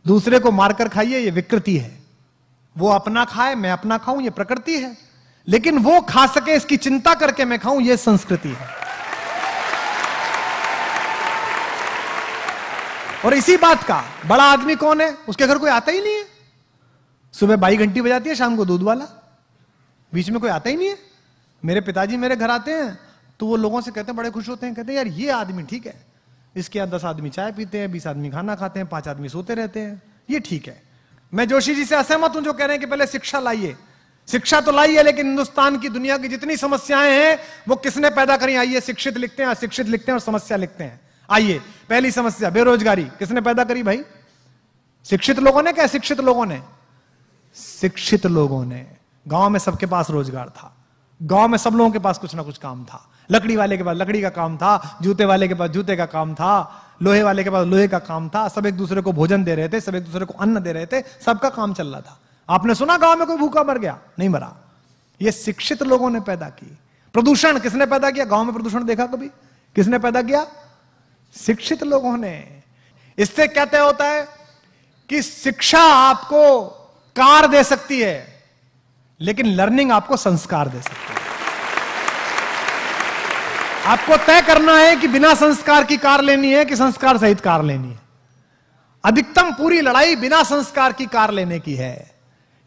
दूसरे को मारकर खाइए, ये विकृति है। वो अपना खाए, मैं अपना खाऊं, ये प्रकृति है। लेकिन वो खा सके इसकी चिंता करके मैं खाऊं, ये संस्कृति है। और इसी बात का बड़ा आदमी कौन है? उसके घर कोई आता ही नहीं है। सुबह बाई घंटी बजाती है, शाम को दूध वाला, बीच में कोई आता ही नहीं है। मेरे पिताजी मेरे घर आते हैं तो वो लोगों से कहते हैं, बड़े खुश होते हैं, कहते हैं यार ये आदमी ठीक है, इसके यहाँ 10 आदमी चाय पीते हैं, 20 आदमी खाना खाते हैं, 5 आदमी सोते रहते हैं, ये ठीक है। मैं जोशी जी से असहमत हूं जो कह रहे हैं कि पहले शिक्षा लाइए। शिक्षा तो लाई है, लेकिन हिंदुस्तान की दुनिया की जितनी समस्याएं हैं वो किसने पैदा करी? आइए, शिक्षित लिखते हैं, अशिक्षित लिखते हैं और समस्या लिखते हैं। आइए, पहली समस्या बेरोजगारी, किसने पैदा करी भाई? शिक्षित लोगों ने क्या अशिक्षित लोगों ने? शिक्षित लोगों ने। गांव में सबके पास रोजगार था, गांव में सब लोगों के पास कुछ ना कुछ काम था। लकड़ी वाले के पास लकड़ी का काम था, जूते वाले के पास जूते का काम था, लोहे वाले के पास लोहे का काम था। सब एक दूसरे को भोजन दे रहे थे, सब एक दूसरे को अन्न दे रहे थे, सबका काम चल रहा था। आपने सुना गांव में कोई भूखा मर गया? नहीं मरा। ये शिक्षित लोगों ने पैदा की। प्रदूषण किसने पैदा किया? गांव में प्रदूषण देखा कभी? किसने पैदा किया? शिक्षित लोगों ने। इससे क्या तय होता है कि शिक्षा आपको कार दे सकती है, लेकिन लर्निंग आपको संस्कार दे सकती है। आपको तय करना है कि बिना संस्कार की कार लेनी है कि संस्कार सहित कार लेनी है। अधिकतम पूरी लड़ाई बिना संस्कार की कार लेने की है।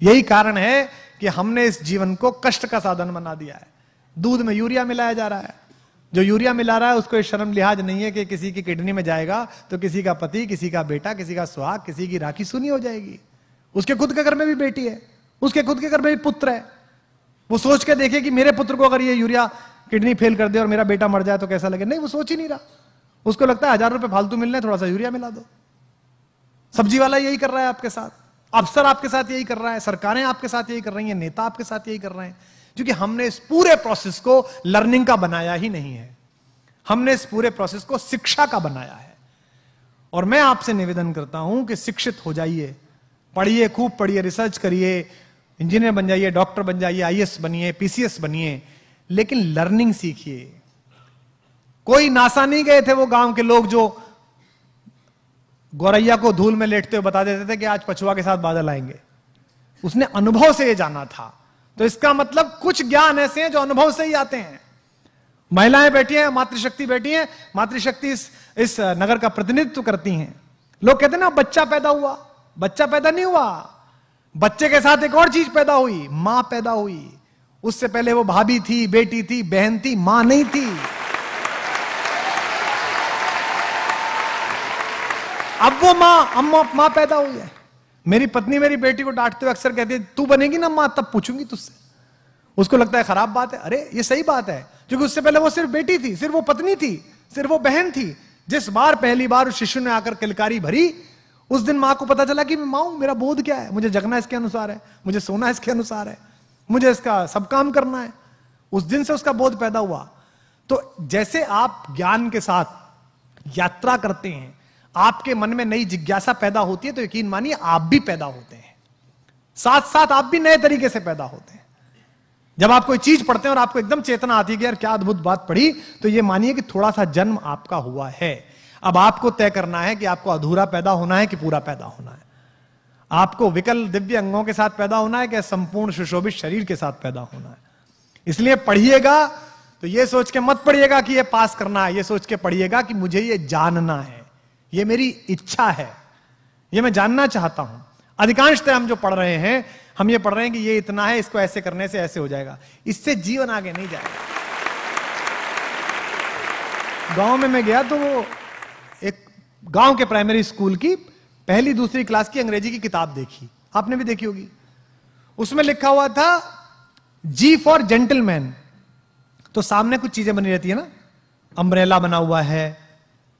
यही कारण है कि हमने इस जीवन को कष्ट का साधन बना दिया है। दूध में यूरिया मिलाया जा रहा है। जो यूरिया मिला रहा है उसको ये शर्म लिहाज नहीं है कि किसी की किडनी में जाएगा तो किसी का पति, किसी का बेटा, किसी का सुहाग, किसी की राखी सूनी हो जाएगी। उसके खुद के घर में भी बेटी है, उसके खुद के घर में भी पुत्र है। वो सोच के देखे कि मेरे पुत्र को अगर ये यूरिया किडनी फेल कर दे और मेरा बेटा मर जाए तो कैसा लगे। नहीं, वो सोच ही नहीं रहा। उसको लगता है 1000 रुपए फालतू मिलने, थोड़ा सा यूरिया मिला दो। सब्जी वाला यही कर रहा है आपके साथ, अफसर आपके साथ यही कर रहा है, सरकारें आपके साथ यही कर रही हैं, नेता आपके साथ यही कर रहे हैं, क्योंकि हमने इस पूरे प्रोसेस को लर्निंग का बनाया ही नहीं है। हमने इस पूरे प्रोसेस को शिक्षा का बनाया है। और मैं आपसे निवेदन करता हूं कि शिक्षित हो जाइए, पढ़िए, खूब पढ़िए, रिसर्च करिए, इंजीनियर बन जाइए, डॉक्टर बन जाइए, आईएएस बनिए, पीसीएस बनिए, लेकिन लर्निंग सीखिए। कोई नासा नहीं गए थे वो गांव के लोग जो गौरैया को धूल में लेटते हुए बता देते थे कि आज पछुआ के साथ बादल आएंगे। उसने अनुभव से ये जाना था। तो इसका मतलब कुछ ज्ञान ऐसे हैं जो अनुभव से ही आते हैं। महिलाएं बैठी हैं, मातृशक्ति बैठी हैं, मातृशक्ति इस नगर का प्रतिनिधित्व करती हैं। लोग कहते हैं ना बच्चा पैदा हुआ, बच्चा पैदा नहीं हुआ, बच्चे के साथ एक और चीज पैदा हुई, मां पैदा हुई। उससे पहले वो भाभी थी, बेटी थी, बहन थी, मां नहीं थी। अब वो मां पैदा हुई है। मेरी पत्नी मेरी बेटी को डांटते हुए अक्सर कहती है, तू बनेगी ना मां तब पूछूंगी तुझसे। उसको लगता है खराब बात है। अरे ये सही बात है, क्योंकि उससे पहले वो सिर्फ बेटी थी, सिर्फ वो पत्नी थी, सिर्फ वो बहन थी। जिस बार पहली बार उस शिशु ने आकर किलकारी भरी, उस दिन मां को पता चला कि मैं मां हूं, मेरा बोध क्या है, मुझे जगना इसके अनुसार है, मुझे सोना इसके अनुसार है, मुझे इसका सब काम करना है। उस दिन से उसका बोध पैदा हुआ। तो जैसे आप ज्ञान के साथ यात्रा करते हैं, आपके मन में नई जिज्ञासा पैदा होती है, तो यकीन मानिए आप भी पैदा होते हैं, साथ साथ आप भी नए तरीके से पैदा होते हैं। जब आप कोई चीज पढ़ते हैं और आपको एकदम चेतना आती है कि यार क्या अद्भुत बात पढ़ी, तो ये मानिए कि थोड़ा सा जन्म आपका हुआ है। अब आपको तय करना है कि आपको अधूरा पैदा होना है कि पूरा पैदा होना है। आपको विकल दिव्य अंगों के साथ पैदा होना है कि संपूर्ण सुशोभित शरीर के साथ पैदा होना है। इसलिए पढ़िएगा तो ये सोच के मत पढ़िएगा कि ये पास करना है, ये सोच के पढ़िएगा कि मुझे ये जानना है, ये मेरी इच्छा है, ये मैं जानना चाहता हूं। अधिकांशतः हम जो पढ़ रहे हैं, हम ये पढ़ रहे हैं कि ये इतना है, इसको ऐसे करने से ऐसे हो जाएगा। इससे जीवन आगे नहीं जाएगा। गांव में मैं गया तो वो एक गांव के प्राइमरी स्कूल की पहली दूसरी क्लास की अंग्रेजी की किताब देखी, आपने भी देखी होगी। उसमें लिखा हुआ था जी फॉर जेंटलमैन। तो सामने कुछ चीजें बनी रहती है ना, अम्ब्रेला बना हुआ है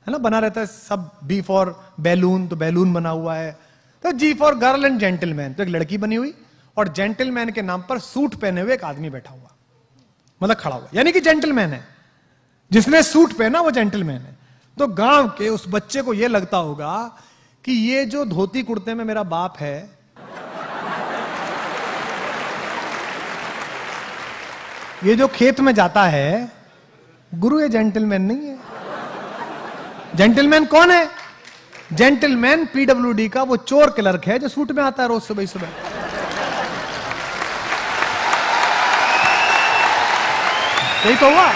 ना, बना रहता है सब। बी फॉर बैलून, तो बैलून बना हुआ है। तो जी फॉर गर्ल एंड जेंटलमैन, तो एक लड़की बनी हुई और जेंटलमैन के नाम पर सूट पहने हुए एक आदमी बैठा हुआ, मतलब खड़ा हुआ, यानी कि जेंटलमैन है। जिसने सूट पहना वो जेंटलमैन है। तो गांव के उस बच्चे को यह लगता होगा कि ये जो धोती कुर्ते में मेरा बाप है, ये जो खेत में जाता है, गुरु ये जेंटलमैन नहीं है। जेंटलमैन कौन है? जेंटलमैन पीडब्ल्यूडी का वो चोर क्लर्क है जो सूट में आता है रोज सुबह सुबह। यही तो हुआ।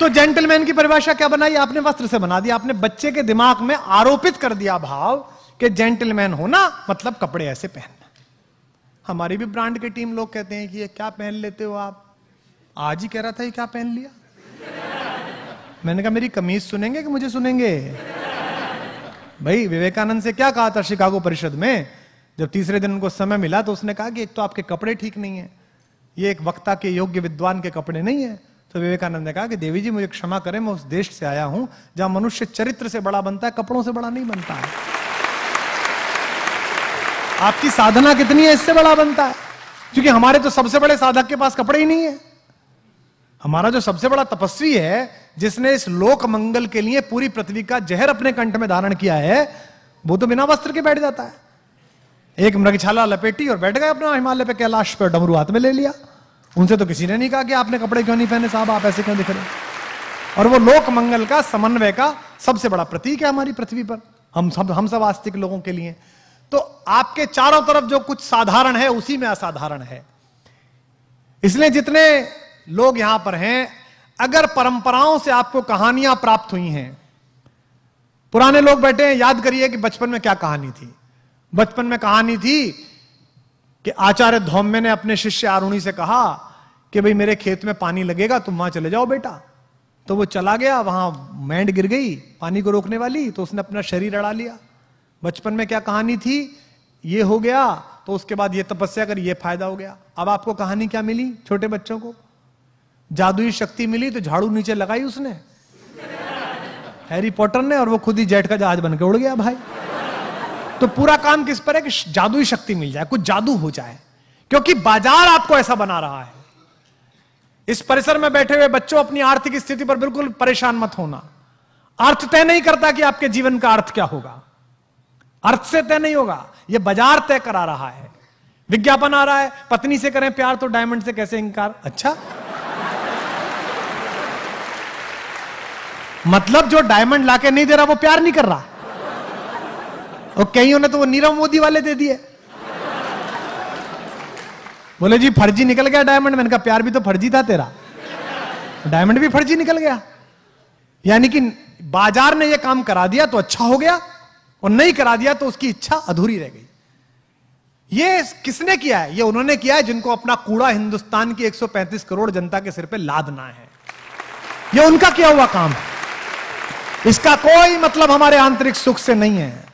तो जेंटलमैन की परिभाषा क्या बनाई आपने? वस्त्र से बना दिया आपने। बच्चे के दिमाग में आरोपित कर दिया भाव कि जेंटलमैन होना मतलब कपड़े ऐसे पहनना। हमारी भी ब्रांड की टीम लोग कहते हैं कि ये क्या पहन लेते हो आप। आज ही कह रहा था ये क्या पहन लिया। मैंने कहा मेरी कमीज सुनेंगे कि मुझे सुनेंगे? भाई विवेकानंद से क्या कहा था शिकागो परिषद में, जब तीसरे दिन उनको समय मिला तो उसने कहा कि एक तो आपके कपड़े ठीक नहीं है, ये एक वक्ता के योग्य विद्वान के कपड़े नहीं है। तो विवेकानंद ने कहा कि देवी जी मुझे क्षमा करें, मैं उस देश से आया हूं जहां मनुष्य चरित्र से बड़ा बनता है, कपड़ों से बड़ा नहीं बनता है। आपकी साधना कितनी है इससे बड़ा बनता है, क्योंकि हमारे तो सबसे बड़े साधक के पास कपड़े ही नहीं है। हमारा जो सबसे बड़ा तपस्वी है, जिसने इस लोक मंगल के लिए पूरी पृथ्वी का जहर अपने कंठ में धारण किया है, वो तो बिना वस्त्र के बैठ जाता है। एक मृगछाला लपेटी और बैठ गए अपना हिमालय पे, कैलाश पे, डमरू हाथ में ले लिया। उनसे तो किसी ने नहीं कहा कि आपने कपड़े क्यों नहीं पहने साहब, आप ऐसे क्यों दिख रहे। और वो लोक मंगल का समन्वय का सबसे बड़ा प्रतीक है हमारी पृथ्वी पर, हम सब आस्तिक लोगों के लिए। तो आपके चारों तरफ जो कुछ साधारण है उसी में असाधारण है। इसलिए जितने लोग यहां पर हैं, अगर परंपराओं से आपको कहानियां प्राप्त हुई हैं, पुराने लोग बैठे हैं, याद करिए कि बचपन में क्या कहानी थी। बचपन में कहानी थी कि आचार्य धौम्य ने अपने शिष्य आरुणि से कहा कि भाई मेरे खेत में पानी लगेगा, तुम वहां चले जाओ बेटा। तो वो चला गया, वहां मैंड गिर गई पानी को रोकने वाली, तो उसने अपना शरीर अड़ा लिया। बचपन में क्या कहानी थी, ये हो गया, तो उसके बाद ये तपस्या कर, ये फायदा हो गया। अब आपको कहानी क्या मिली छोटे बच्चों को? जादुई शक्ति मिली तो झाड़ू नीचे लगाई उसने, हैरी पॉटर ने, और वो खुद ही जेट का जहाज बन के उड़ गया भाई। तो पूरा काम किस पर है कि जादुई शक्ति मिल जाए, कुछ जादू हो जाए, क्योंकि बाजार आपको ऐसा बना रहा है। इस परिसर में बैठे हुए बच्चों, अपनी आर्थिक स्थिति पर बिल्कुल परेशान मत होना। अर्थ तय नहीं करता कि आपके जीवन का अर्थ क्या होगा, अर्थ से तय नहीं होगा, यह बाजार तय करा रहा है। विज्ञापन आ रहा है, पत्नी से करें प्यार तो डायमंड से कैसे इंकार। अच्छा, मतलब जो डायमंड लाके नहीं दे रहा वो प्यार नहीं कर रहा। और कईयों ने तो वो नीरव मोदी वाले दे दिए, बोले जी फर्जी निकल गया डायमंड। मैंने कहा प्यार भी तो फर्जी था तेरा, डायमंड भी फर्जी निकल गया। यानी कि बाजार ने ये काम करा दिया तो अच्छा हो गया, और नहीं करा दिया तो उसकी इच्छा अधूरी रह गई। ये किसने किया है? ये उन्होंने किया है जिनको अपना कूड़ा हिंदुस्तान की 135 करोड़ जनता के सिर पे लादना है। ये उनका किया हुआ काम है, इसका कोई मतलब हमारे आंतरिक सुख से नहीं है।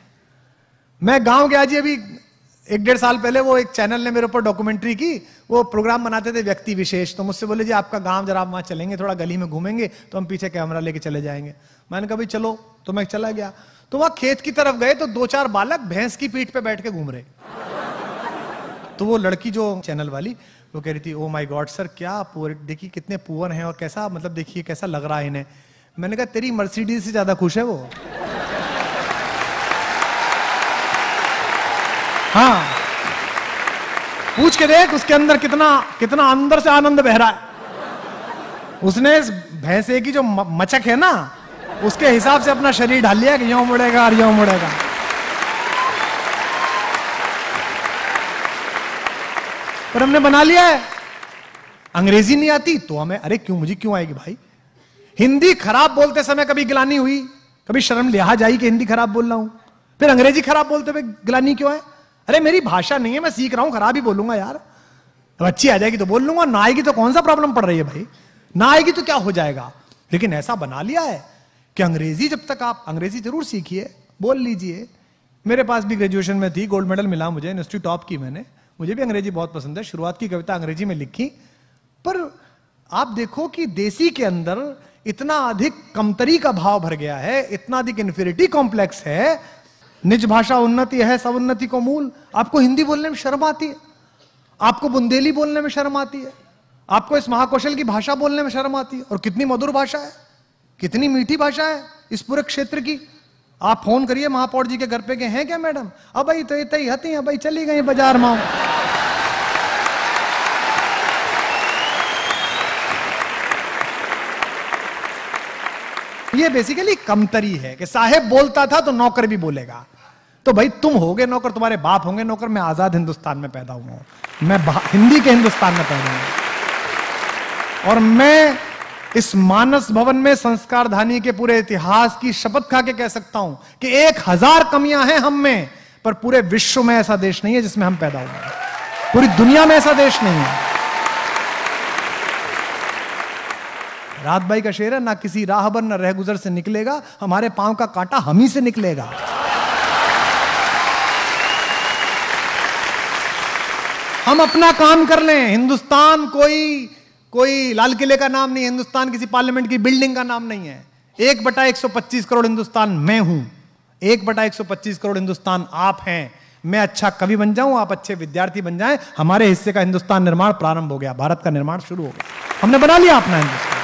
मैं गांव गया जी अभी 1-1.5 साल पहले, वो एक चैनल ने मेरे ऊपर डॉक्यूमेंट्री की, वो प्रोग्राम बनाते थे व्यक्ति विशेष। तो मुझसे बोले जी आपका गांव जरा वहां चलेंगे, थोड़ा गली में घूमेंगे, तो हम पीछे कैमरा लेके चले जाएंगे। मैंने कहा भाई चलो, तो मैं चला गया। तो वहां खेत की तरफ गए तो 2-4 बालक भैंस की पीठ पे बैठ के घूम रहे। तो वो लड़की जो चैनल वाली, वो कह रही थी ओ माय गॉड सर, क्या पुअर, देखिए कितने पुअर हैं और कैसा, मतलब देखिए कैसा लग रहा है इन्हें। मैंने कहा तेरी मर्सिडीज से ज्यादा खुश है वो। हाँ, पूछ के देख उसके अंदर कितना कितना अंदर से आनंद बह रहा है। उसने इस भैंसे की जो मचक है ना, उसके हिसाब से अपना शरीर ढाल लिया कि यूं मुड़ेगा और यूं मुड़ेगा। पर हमने बना लिया है। अंग्रेजी नहीं आती तो हमें, अरे क्यों, मुझे क्यों आएगी भाई। हिंदी खराब बोलते समय कभी गिलानी हुई, कभी शर्म लिहाज आई कि हिंदी खराब बोल रहा हूं? फिर अंग्रेजी खराब बोलते हुए गिलानी क्यों है? अरे मेरी भाषा नहीं है, मैं सीख रहा हूं, खराब ही बोलूंगा यार। अब अच्छी आ जाएगी तो बोल लूंगा, ना आएगी तो कौन सा प्रॉब्लम पड़ रही है भाई, ना आएगी तो क्या हो जाएगा। लेकिन ऐसा बना लिया है कि अंग्रेजी, जब तक आप अंग्रेजी जरूर सीखिए, बोल लीजिए। मेरे पास भी ग्रेजुएशन में थी, गोल्ड मेडल मिला मुझे, यूनिवर्सिटी टॉप की मैंने, मुझे भी अंग्रेजी बहुत पसंद है। शुरुआत की कविता अंग्रेजी में लिखी। पर आप देखो कि देसी के अंदर इतना अधिक कमतरी का भाव भर गया है, इतना अधिक इन्फीरियरिटी कॉम्प्लेक्स है। निज भाषा उन्नति है सब उन्नति को मूल। आपको हिंदी बोलने में शर्म आती है, आपको बुंदेली बोलने में शर्म आती है, आपको इस महाकौशल की भाषा बोलने में शर्म आती है। और कितनी मधुर भाषा है, कितनी मीठी भाषा है इस पूरे क्षेत्र की। आप फोन करिए महापौर जी के घर पे, के हैं क्या मैडम? अब भाई तो इतनी हती है भाई, चली गई बाजार में। ये बेसिकली कमतरी है कि साहेब बोलता था तो नौकर भी बोलेगा। तो भाई तुम होगे नौकर, तुम्हारे बाप होंगे नौकर, मैं आजाद हिंदुस्तान में पैदा हुआ हूं, मैं हिंदी के हिंदुस्तान में पैदा हुआ, और मैं इस मानस भवन में संस्कारधानी के पूरे इतिहास की शपथ खा के कह सकता हूं कि 1000 कमियां हैं हम में, पर पूरे विश्व में ऐसा देश नहीं है जिसमें हम पैदा हुए, पूरी दुनिया में ऐसा देश नहीं है। रात भाई का शेर है, ना किसी राहबर न रह गुजर से निकलेगा, हमारे पांव का कांटा हम ही से निकलेगा। हम अपना काम कर लें। हिंदुस्तान कोई लाल किले का नाम नहीं है, हिंदुस्तान किसी पार्लियामेंट की बिल्डिंग का नाम नहीं है। 1/125 करोड़ हिंदुस्तान मैं हूं, 1/125 करोड़ हिंदुस्तान आप हैं। मैं अच्छा कवि बन जाऊं, आप अच्छे विद्यार्थी बन जाएं, हमारे हिस्से का हिंदुस्तान निर्माण प्रारंभ हो गया, भारत का निर्माण शुरू हो गया, हमने बना लिया अपना हिंदुस्तान।